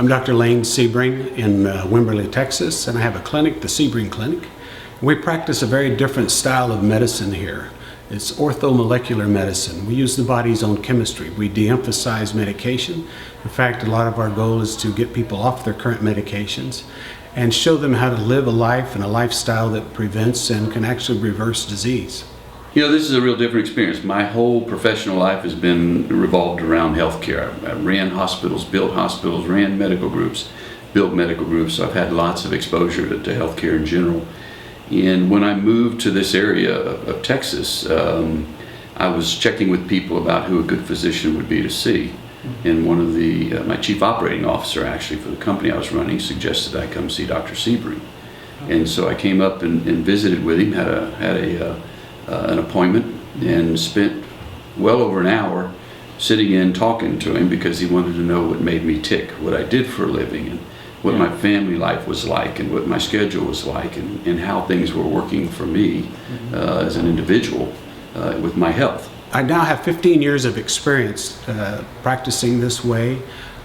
I'm Dr. Lane Sebring in Wimberley, Texas, and I have a clinic, the Sebring Clinic. We practice a very different style of medicine here. It's orthomolecular medicine. We use the body's own chemistry. We de-emphasize medication. In fact, a lot of our goal is to get people off their current medications and show them how to live a life and a lifestyle that prevents and can actually reverse disease. You know, this is a real different experience. My whole professional life has been revolved around healthcare. I ran hospitals, built hospitals, ran medical groups, built medical groups. So I've had lots of exposure to healthcare in general. And when I moved to this area of Texas, I was checking with people about who a good physician would be to see. And one of my chief operating officer actually for the company I was running suggested I come see Dr. Sebring. And so I came up and visited with him, had an appointment, and spent well over an hour sitting in talking to him because he wanted to know what made me tick, what I did for a living, and what my family life was like, and what my schedule was like, and how things were working for me as an individual with my health. I now have 15 years of experience practicing this way.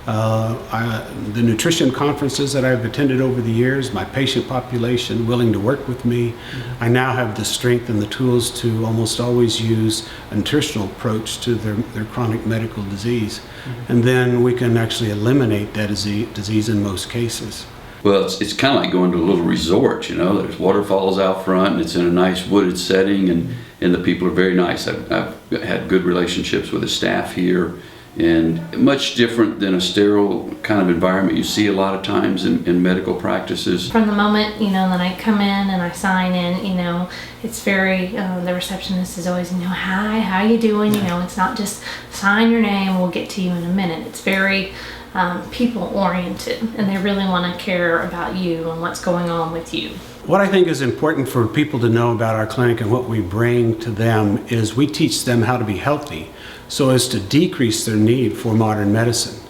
The nutrition conferences that I've attended over the years, my patient population willing to work with me, I now have the strength and the tools to almost always use a nutritional approach to their chronic medical disease. And then we can actually eliminate that disease in most cases. Well, it's kind of like going to a little resort, you know. There's waterfalls out front, and it's in a nice wooded setting, and the people are very nice. I've had good relationships with the staff here, and much different than a sterile kind of environment you see a lot of times in medical practices. From the moment, that I come in and I sign in, it's very, the receptionist is always, hi, how you doing? It's not just sign your name, we'll get to you in a minute. It's very people oriented, and they really want to care about you and what's going on with you. What I think is important for people to know about our clinic and what we bring to them is we teach them how to be healthy so as to decrease their need for modern medicine.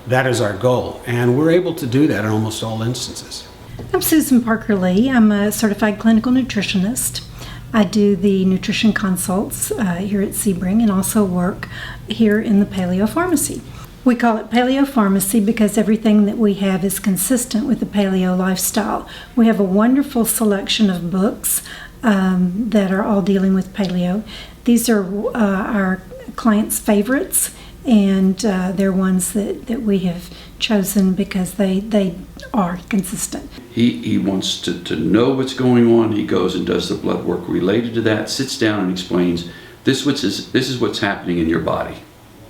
That is our goal, and we're able to do that in almost all instances. I'm Susan Parker Lee. I'm a certified clinical nutritionist. I do the nutrition consults here at Sebring and also work here in the Paleo Pharmacy. We call it Paleo Pharmacy because everything that we have is consistent with the paleo lifestyle. We have a wonderful selection of books that are all dealing with paleo. These are our clients' favorites, and they're ones that we have chosen because they are consistent. He wants to know what's going on. He goes and does the blood work related to that, sits down and explains, this is what's happening in your body.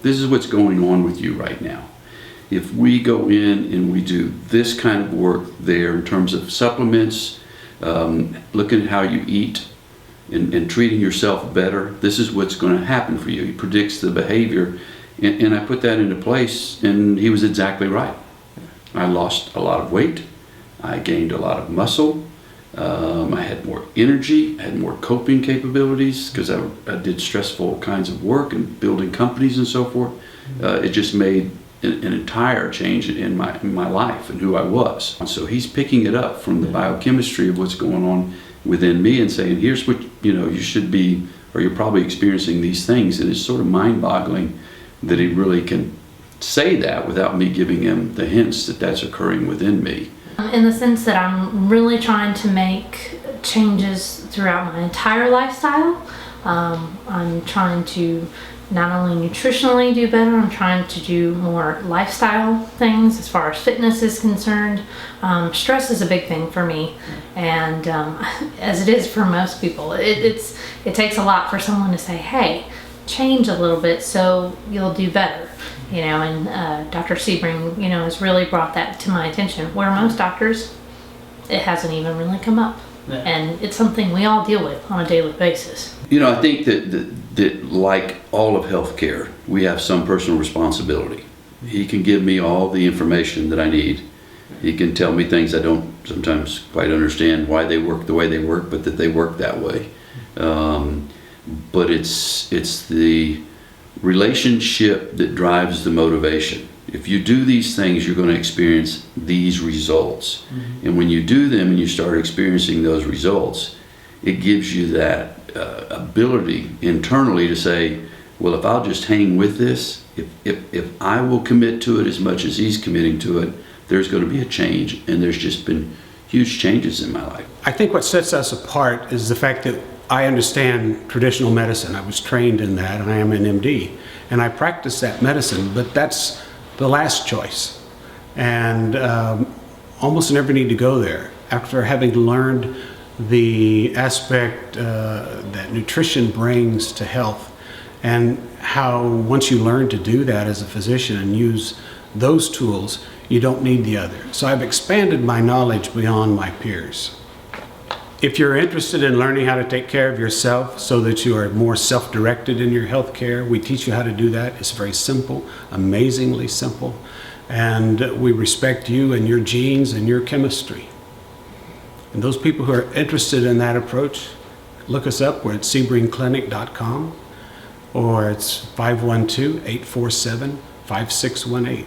This is what's going on with you right now. If we go in and we do this kind of work there in terms of supplements, looking at how you eat and treating yourself better, this is what's going to happen for you. He predicts the behavior, and I put that into place, and he was exactly right. I lost a lot of weight. I gained a lot of muscle. I had more energy, I had more coping capabilities because I did stressful kinds of work and building companies and so forth. It just made an entire change in my life and who I was. So he's picking it up from the biochemistry of what's going on within me and saying, here's what you should be, or you're probably experiencing these things. And it's sort of mind-boggling that he really can say that without me giving him the hints that that's occurring within me. In the sense that I'm really trying to make changes throughout my entire lifestyle. I'm trying to not only nutritionally do better, I'm trying to do more lifestyle things as far as fitness is concerned. Stress is a big thing for me, and as it is for most people, it takes a lot for someone to say, hey, change a little bit so you'll do better. And Dr. Sebring, has really brought that to my attention. Where most doctors, it hasn't even really come up. Yeah. And it's something we all deal with on a daily basis. I think that like all of healthcare, we have some personal responsibility. He can give me all the information that I need. He can tell me things I don't sometimes quite understand why they work the way they work, but that they work that way. But it's the relationship that drives the motivation. If you do these things, you're going to experience these results. And when you do them and you start experiencing those results, it gives you that ability internally to say, well, if I'll just hang with this, If I will commit to it as much as he's committing to it, there's going to be a change, and there's just been huge changes in my life. I think what sets us apart is the fact that I understand traditional medicine. I was trained in that, and I am an MD, and I practice that medicine, but that's the last choice. And almost never need to go there. After having learned the aspect that nutrition brings to health, and how once you learn to do that as a physician and use those tools, you don't need the other. So I've expanded my knowledge beyond my peers. If you're interested in learning how to take care of yourself so that you are more self-directed in your health care, we teach you how to do that. It's very simple, amazingly simple. And we respect you and your genes and your chemistry. And those people who are interested in that approach, look us up. We're at sebringclinic.com, or it's 512-847-5618.